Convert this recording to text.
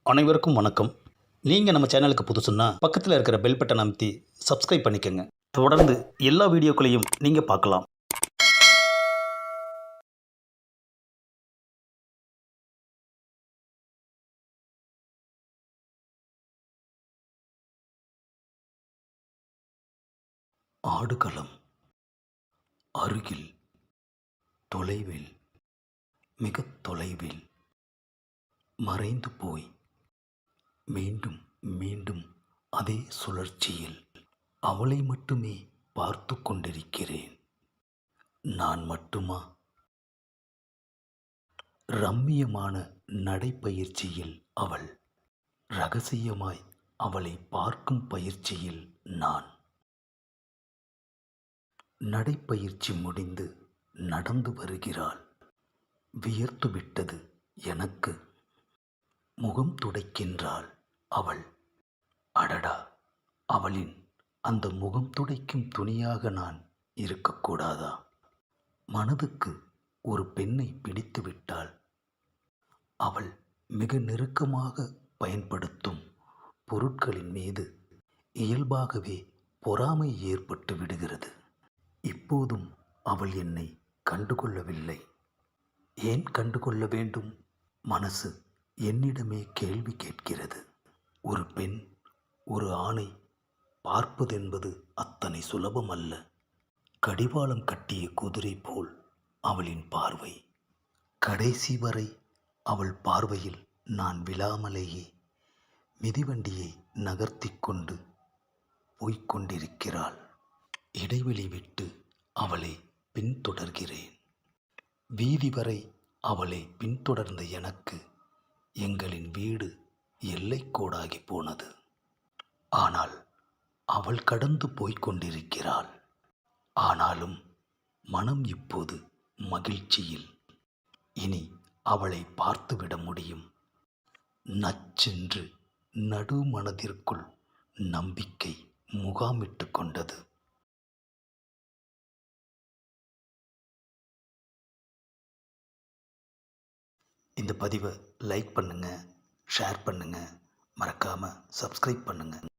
அனைவருக்கும் வணக்கம். நீங்கள் நம்ம சேனலுக்கு புதுசுன்னா பக்கத்தில் இருக்கிற பெல் பட்டன் அமைத்தி சப்ஸ்கிரைப் பண்ணிக்கோங்க. தொடர்ந்து எல்லா வீடியோக்களையும் நீங்கள் பார்க்கலாம். ஆடுகளம் அருகில், தொலைவில், மிகத் தொலைவில் மறைந்து போய் மீண்டும் மீண்டும் அதே சுழற்சியில் அவளை மட்டுமே பார்த்து கொண்டிருக்கிறேன். நான் மட்டுமா? ரம்மியமான நடைப்பயிற்சியில் அவள், ரகசியமாய் அவளை பார்க்கும் பயிற்சியில் நான். நடைப்பயிற்சி முடிந்து நடந்து வருகிறாள். வியர்த்துவிட்டது எனக்கு. முகம் துடைக்கின்றாள் அவள். அடடா, அவளின் அந்த முகம் துடைக்கும் துணியாக நான் இருக்கக்கூடாதா? மனதுக்கு ஒரு பெண்ணை பிடித்துவிட்டாள். அவள் மிக நெருக்கமாக பயன்படுத்தும் பொருட்களின் மீது இயல்பாகவே பொறாமை ஏற்பட்டு விடுகிறது. இப்போதும் அவள் என்னை கண்டுகொள்ளவில்லை. ஏன் கண்டுகொள்ள வேண்டும்? மனசு என்னிடமே கேள்வி கேட்கிறது. ஒரு பெண் ஒரு ஆணை பார்ப்பதென்பது அத்தனை சுலபமல்ல. கடிவாளம் கட்டிய குதிரை போல் அவளின் பார்வை. கடைசி வரை அவள் பார்வையில் நான் விழாமலேயே மிதிவண்டியை நகர்த்தி கொண்டு போய்கொண்டிருக்கிறாள். இடைவெளி விட்டு அவளை பின்தொடர்கிறேன். வீதி வரை அவளை பின்தொடர்ந்த எனக்கு எங்களின் வீடு எல்லைக்கோடாகி போனது. ஆனால் அவள் கடந்து போய்கொண்டிருக்கிறாள். ஆனாலும் மனம் இப்போது மகிழ்ச்சியில். இனி அவளை பார்த்துவிட முடியும். நச்சென்று நடு மனதிற்குள் நம்பிக்கை முகாமிட்டு கொண்டது. இந்த பதிவை லைக் பண்ணுங்கள், ஷேர் பண்ணுங்கள், மறக்காமல் சப்ஸ்கிரைப் பண்ணுங்கள்.